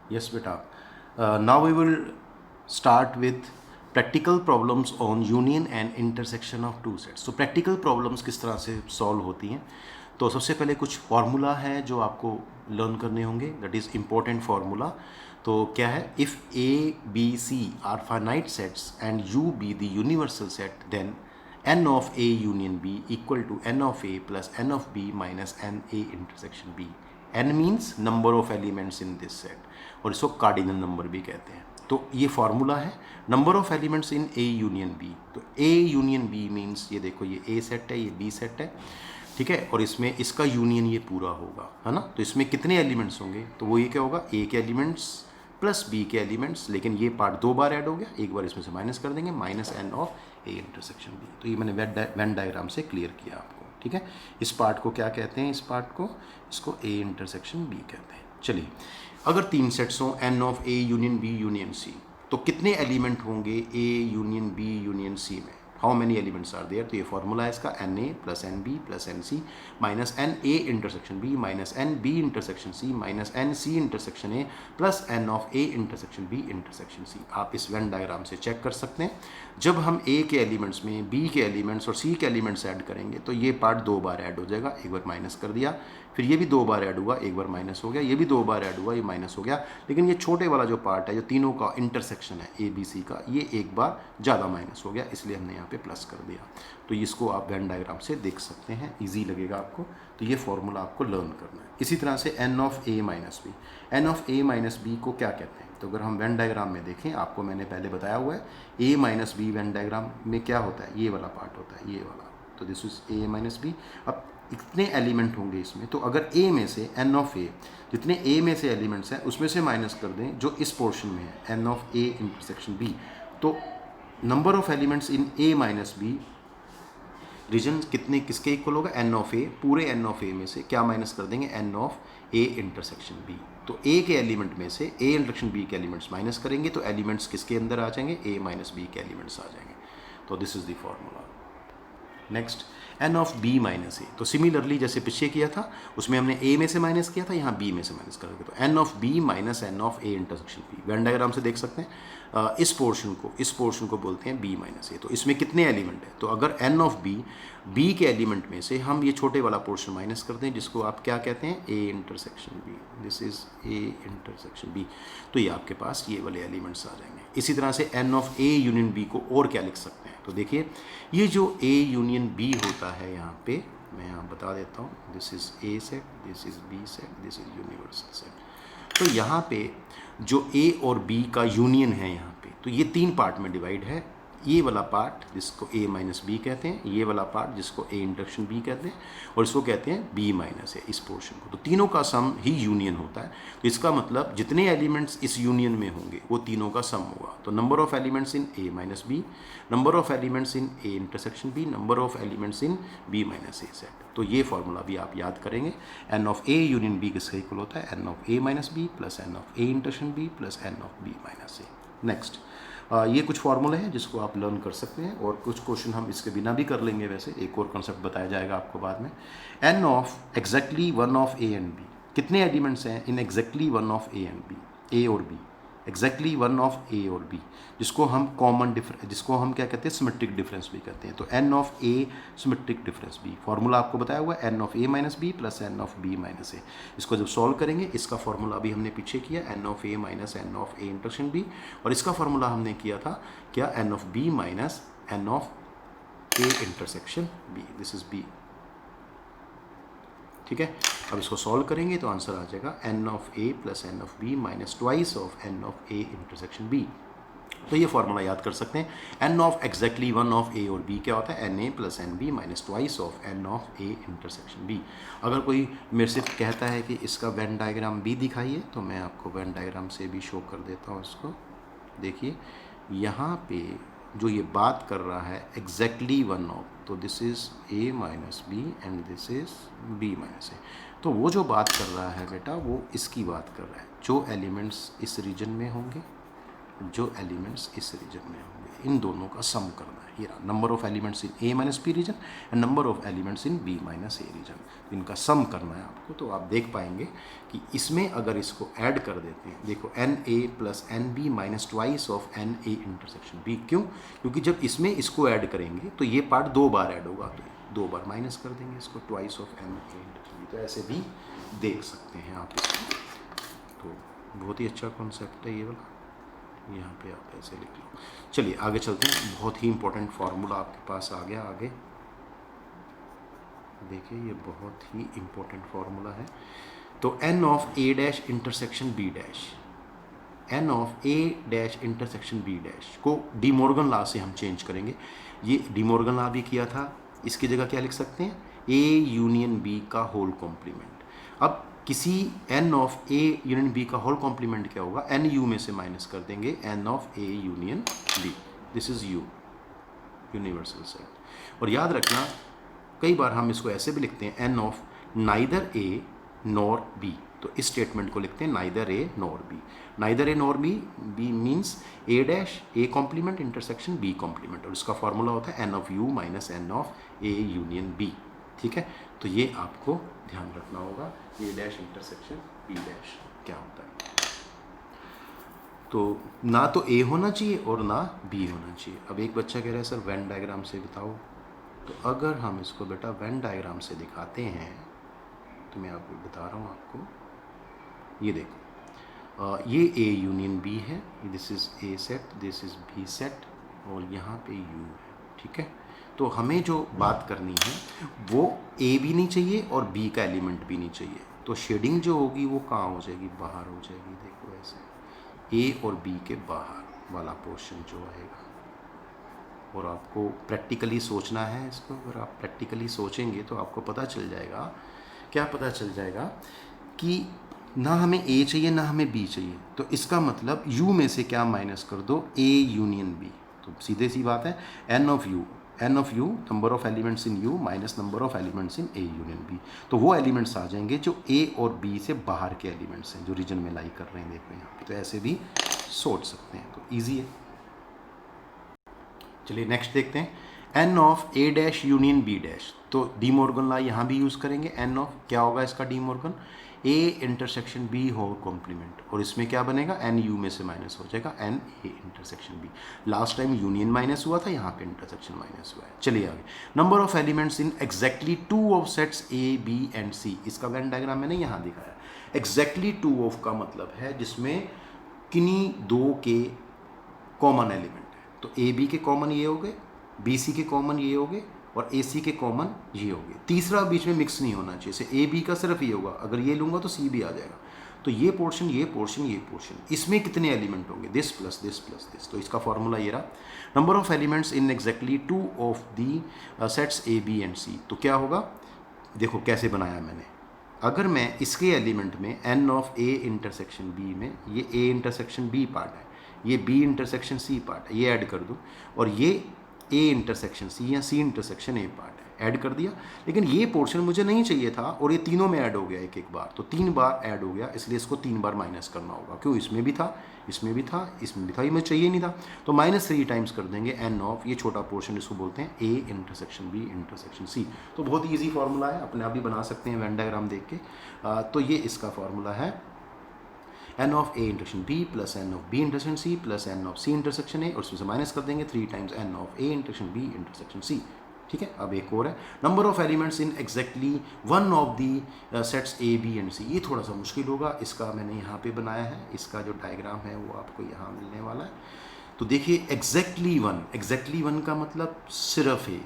Yes, beta. Now we will start with practical problems on union and intersection of two sets. So practical problems किस तरह से solve होती हैं. तो सबसे पहले कुछ फार्मूला है जो आपको लर्न करने होंगे, दैट इज़ इम्पोर्टेंट फार्मूला. तो क्या है, if A B C are finite sets and U be the universal set, then n of a union b equal to n of a plus n of b minus n a intersection b. n means number of elements in this set और इसको cardinal number भी कहते हैं. तो ये formula है number of elements in A union B. तो A union B means ये देखो, ये ए सेट है, ये बी सेट है, ठीक है, और इसमें इसका यूनियन ये पूरा होगा, है ना. तो इसमें कितने एलिमेंट्स होंगे, तो वो ये क्या होगा, ए के एलिमेंट्स प्लस बी के एलिमेंट्स, लेकिन ये पार्ट दो बार ऐड हो गया, एक बार इसमें से माइनस कर देंगे, minus N of A intersection B. तो ये मैंने वेन डायग्राम से क्लियर किया आपको, ठीक है. इस पार्ट को क्या कहते हैं, इस पार्ट को, इसको ए इंटरसेक्शन बी कहते हैं. चलिए, अगर तीन सेट्स हों n of A union B union C, तो कितने एलिमेंट होंगे A union B union C में, how many elements are there. तो ये फॉर्मूला है इसका, n A plus N B plus n C minus n A intersection B minus n B intersection C minus n C intersection A plus N of A intersection B intersection C. आप इस when diagram से check कर सकते हैं. जब हम ए के elements में बी के एलिमेंट्स और सी के एलिमेंट्स ऐड करेंगे तो ये पार्ट दो बार ऐड हो जाएगा, एक बार माइनस कर दिया, फिर ये भी दो बार ऐड हुआ, एक बार माइनस हो गया, ये भी दो बार ऐड हुआ, ये माइनस हो गया. लेकिन ये छोटे वाला जो पार्ट है, जो तीनों का इंटरसेक्शन है ए बी सी का, ये एक बार ज़्यादा माइनस हो गया, इसलिए हमने यहाँ पे प्लस कर दिया. तो इसको आप वेन डायग्राम से देख सकते हैं, ईजी लगेगा आपको. तो ये फॉर्मूला आपको लर्न करना है. इसी तरह से N of A minus B, N of A minus B को क्या कहते हैं. तो अगर हम वेन डायग्राम में देखें, आपको मैंने पहले बताया हुआ है, ए माइनस बी वेन डायग्राम में क्या होता है, ये वाला पार्ट होता है, ये वाला. तो this is A minus B. अब इतने एलिमेंट होंगे इसमें, तो अगर ए में से एन ऑफ ए, जितने ए में से एलिमेंट्स हैं उसमें से माइनस कर दें जो इस पोर्शन में है, N of A intersection B, तो number of elements in A minus B region कितने किसके इक्वल होगा, एन ऑफ ए. पूरे एन ऑफ ए में से क्या माइनस कर देंगे, N of A intersection B. तो ए के एलिमेंट में से ए इंटरसेक्शन बी के एलिमेंट्स माइनस करेंगे तो एलिमेंट्स किसके अंदर आ जाएंगे, ए माइनस बी के एलिमेंट्स आ जाएंगे. तो this is the formula. Next, n of B minus A. तो सिमिलरली जैसे पीछे किया था, उसमें हमने ए में से माइनस किया था, यहाँ बी में से माइनस करोगे तो N of B minus N of A intersection B. Venn diagram से देख सकते हैं, इस पोर्शन को बोलते हैं बी माइनस ए. तो इसमें कितने एलिमेंट है, तो अगर एन ऑफ बी के एलिमेंट में से हम ये छोटे वाला पोर्शन माइनस कर दें, जिसको आप क्या कहते हैं, A intersection B. This is A intersection B. तो ये आपके पास ये वाले एलिमेंट्स आ जाएंगे. इसी तरह से N of A union B को और क्या लिख सकते हैं, तो देखिए, ये जो ए यूनियन बी होता है, यहाँ पे मैं यहाँ बता देता हूँ, this is A set, this is B set, this is universal set. तो यहाँ पे जो ए और बी का यूनियन है यहाँ पे, तो ये तीन पार्ट में डिवाइड है. ये वाला पार्ट जिसको ए माइनस बी कहते हैं, ये वाला पार्ट जिसको ए इंटरसेक्शन बी कहते हैं, और इसको कहते हैं बी माइनस ए, इस पोर्शन को. तो तीनों का सम ही यूनियन होता है. तो इसका मतलब जितने एलिमेंट्स इस यूनियन में होंगे वो तीनों का सम होगा. तो number of elements in A minus B, number of elements in A intersection B, number of elements in B minus A set. तो ये फॉर्मूला भी आप याद करेंगे. N of A union B किसका इक्वल होता है, N of A minus B plus N of A intersection B plus N of B minus A. Next, ये कुछ फार्मूले हैं जिसको आप लर्न कर सकते हैं, और कुछ क्वेश्चन हम इसके बिना भी कर लेंगे. वैसे एक और कंसेप्ट बताया जाएगा आपको बाद में. N of exactly one of A and B, कितने एलिमेंट्स हैं in exactly one of A and B, A और B, exactly one of A और बी, जिसको हम कॉमन डिफरेंस, जिसको हम क्या कहते हैं, सिमेट्रिक डिफरेंस भी कहते हैं. तो N of A symmetric difference B, formula आपको बताया हुआ है, N of A minus B plus N of B minus A. इसको जब सॉल्व करेंगे, इसका फार्मूला भी हमने पीछे किया, N of A minus N of A intersection B, और इसका फार्मूला हमने किया था क्या, N of B minus N of A intersection B. This is B, ठीक है. अब इसको सॉल्व करेंगे तो आंसर आ जाएगा n of A plus N of B minus twice of n of A intersection B. तो ये फॉर्मूला याद कर सकते हैं. N of exactly one of A और बी क्या होता है, n A plus N B minus twice of n of A intersection B. अगर कोई मेरे से कहता है कि इसका वेन डायग्राम भी दिखाइए, तो मैं आपको वेन डायग्राम से भी शो कर देता हूँ इसको. देखिए, यहाँ पे जो ये बात कर रहा है एग्जैक्टली वन ऑफ, तो this is A minus B and this is B minus A. तो वो जो बात कर रहा है बेटा, वो इसकी बात कर रहा है, जो एलिमेंट्स इस रीजन में होंगे जो एलिमेंट्स इस रीजन में होंगे, इन दोनों का सम करना है। ये रहा number of elements in A minus B region and number of elements in B minus A region, इनका सम करना है आपको। तो आप देख पाएंगे कि इसमें अगर इसको ऐड कर देते हैं, देखो N A plus N B minus twice of N A intersection B. क्यों? क्योंकि जब इसमें इसको ऐड करेंगे तो ये पार्ट 2 बार ऐड होगा, तो 2 बार माइनस कर देंगे इसको, twice of N A intersection B. तो ऐसे भी देख सकते हैं आप इसको। तो बहुत ही अच्छा कॉन्सेप्ट है ये वाला, यहाँ पे आप ऐसे लिख लो। चलिए आगे चलते हैं। बहुत ही इंपॉर्टेंट फार्मूला आपके पास आ गया आगे, देखिए ये बहुत ही इंपॉर्टेंट फार्मूला है। तो N of A dash intersection B dash, N of A dash intersection B dash को डी मॉर्गन लॉ से हम चेंज करेंगे। ये डी मॉर्गन लॉ भी किया था, इसकी जगह क्या लिख सकते हैं, ए यूनियन बी का होल कॉम्प्लीमेंट। अब किसी N of A union B का होल कॉम्प्लीमेंट क्या होगा, एन यू में से माइनस कर देंगे N of A union B, this is U, universal set. और याद रखना कई बार हम इसको ऐसे भी लिखते हैं, N of neither A nor B, तो इस स्टेटमेंट को लिखते हैं neither A nor B. Neither A nor B, B means A dash A complement intersection B complement, और इसका फॉर्मूला होता है N of U minus N of A union B. ठीक है, तो ये आपको ध्यान रखना होगा, A dash intersection B dash क्या होता है। तो ना तो ए होना चाहिए और ना बी होना चाहिए। अब एक बच्चा कह रहा है सर वेन डायग्राम से बताओ, तो अगर हम इसको बेटा वेन डायग्राम से दिखाते हैं तो मैं आपको बता रहा हूँ आपको, ये देखो ये ए यूनियन बी है, this is A set, this is B set, और यहाँ पे यू है। ठीक है, तो हमें जो बात करनी है वो ए भी नहीं चाहिए और बी का एलिमेंट भी नहीं चाहिए। तो शेडिंग जो होगी वो कहाँ हो जाएगी, बाहर हो जाएगी। देखो ऐसे ए और बी के बाहर वाला पोर्शन जो आएगा, और आपको प्रैक्टिकली सोचना है इसको। अगर आप प्रैक्टिकली सोचेंगे तो आपको पता चल जाएगा, क्या पता चल जाएगा कि ना हमें ए चाहिए ना हमें बी चाहिए, तो इसका मतलब यू में से क्या माइनस कर दो, ए यूनियन बी। तो सीधे सी बात है, N of U number of elements in U minus number of elements in A union B. तो वो एलिमेंट्स आ जाएंगे जो ए और बी से बाहर के एलिमेंट्स हैं, जो रीजन में लाई कर रहे हैं, देखो यहाँ पे। तो ऐसे भी सोच सकते हैं, तो ईजी है। चलिए नेक्स्ट देखते हैं, N of A dash union B dash. तो डी मॉर्गन लॉ यहाँ भी यूज़ करेंगे। एन ऑफ क्या होगा इसका De Morgan, A intersection B whole complement, और इसमें क्या बनेगा, एन यू में से माइनस हो जाएगा N A intersection B. Last time union minus हुआ था, यहाँ पे इंटरसेक्शन माइनस हुआ है। चलिए आगे, number of elements in exactly 2 of sets A B and C. इसका वेन डायग्राम मैंने यहाँ दिखाया। एग्जैक्टली 2 ऑफ का मतलब है जिसमें किन्हीं 2 के कॉमन एलिमेंट है। तो ए बी के कॉमन ये हो गए, बी सी के कॉमन ये हो गए, और ए सी के कॉमन ये हो गए। तीसरा बीच में मिक्स नहीं होना चाहिए, जैसे ए बी का सिर्फ ये होगा, अगर ये लूँगा तो सी भी आ जाएगा। तो ये पोर्शन ये पोर्शन ये पोर्शन, इसमें कितने एलिमेंट होंगे, this plus this plus this. तो इसका फॉर्मूला ये रहा, number of elements in exactly 2 of the sets A B and C. तो क्या होगा, देखो कैसे बनाया मैंने। अगर मैं इसके एलिमेंट में N of A intersection B में, ये ए इंटरसेक्शन बी पार्ट है, ये बी इंटरसेक्शन सी पार्ट है, ये ऐड कर दूँ, और ये ए इंटरसेक्शन सी या सी इंटरसेक्शन ए पार्ट है, ऐड कर दिया। लेकिन ये पोर्शन मुझे नहीं चाहिए था और ये तीनों में ऐड हो गया एक एक बार, तो 3 बार ऐड हो गया, इसलिए इसको 3 बार माइनस करना होगा। क्यों, इसमें भी था, इसमें भी था, इसमें भी था, ये मुझे चाहिए नहीं था। तो -3 टाइम्स कर देंगे एन ऑफ, ये छोटा पोर्शन इसको बोलते हैं A intersection B intersection C. तो बहुत ईजी फार्मूला है, अपने आप भी बना सकते हैं वेन डायग्राम देख के। तो ये इसका फार्मूला है, N of A intersection B plus N of B intersection C plus N of C intersection A, और उसमें से माइनस कर देंगे 3 times n of A intersection B intersection C. ठीक है, अब एक और है, number of elements in exactly 1 of the sets A B and C. ये थोड़ा सा मुश्किल होगा, इसका मैंने यहाँ पे बनाया है, इसका जो डायग्राम है वो आपको यहाँ मिलने वाला है। तो देखिए एग्जैक्टली 1 का मतलब सिर्फ ए,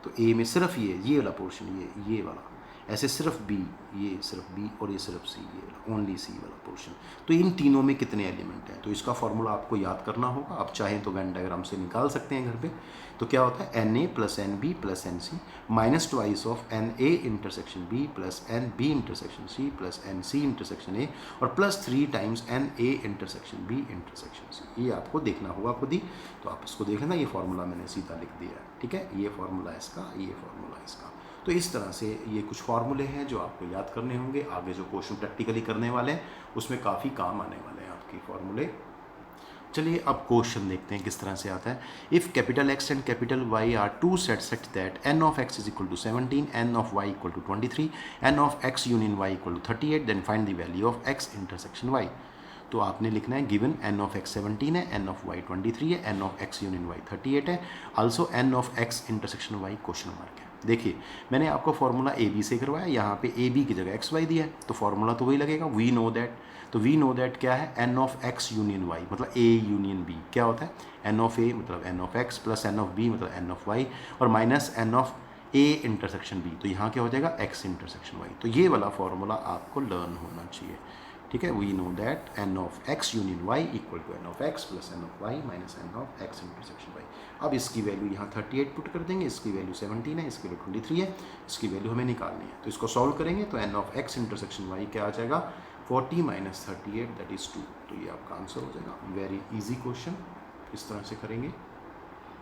तो ए में सिर्फ ये वाला पोर्शन, ये वाला, ऐसे सिर्फ बी, ये सिर्फ बी, और ये सिर्फ सी, ये ओनली सी वाला पोर्शन। तो इन तीनों में कितने एलिमेंट हैं, तो इसका फॉर्मूला आपको याद करना होगा। आप चाहें तो वेन डायग्राम से निकाल सकते हैं घर पे। तो क्या होता है, n A plus N B plus n C minus twice of N A intersection B plus N B intersection C plus n C intersection A, और plus 3 times n A intersection B intersection C. ये आपको देखना होगा खुद ही, तो आप इसको देख लेना, ये फॉर्मूला मैंने सीधा लिख दिया है। ठीक है, ये फॉर्मूला इसका, ये फॉर्मूला इसका। तो इस तरह से ये कुछ फार्मूले हैं जो आपको याद करने होंगे। आगे जो क्वेश्चन प्रैक्टिकली करने वाले हैं उसमें काफ़ी काम आने वाले हैं आपके फार्मूले। चलिए अब क्वेश्चन देखते हैं किस तरह से आता है। If capital X and capital Y are two set such that n of x is equal to 17, n of y equal to 23, n of x union y equal to 38, then find the value of x intersection y। तो आपने लिखना है given n of x 17 है, n of y 23 है, n of x union y 38 है, also n of x intersection y question mark है। देखिए मैंने आपको फॉर्मूला ए बी से करवाया, यहाँ पे ए बी की जगह एक्स वाई दिया है तो फॉर्मूला तो वही लगेगा, वी नो दैट। तो वी नो दैट क्या है, N of X union Y मतलब ए यूनियन बी क्या होता है, एन ऑफ ए मतलब N of X plus N of B मतलब एन ऑफ वाई और minus N of A intersection B, तो यहाँ क्या हो जाएगा एक्स इंटरसेक्शन वाई। तो ये वाला फॉर्मूला आपको लर्न होना चाहिए, ठीक है। We know that N of X union Y equal to N of X plus N of Y minus N of X intersection Y. अब इसकी वैल्यू यहाँ 38 पुट कर देंगे, इसकी वैल्यू 17 है, इसकी वैल्यू 23 है, इसकी वैल्यू हमें निकालनी है। तो इसको सॉल्व करेंगे तो N of X intersection Y क्या आ जाएगा 40 माइनस 38 दैट इज़ 2। तो ये आपका आंसर हो जाएगा। वेरी इजी क्वेश्चन, इस तरह से करेंगे।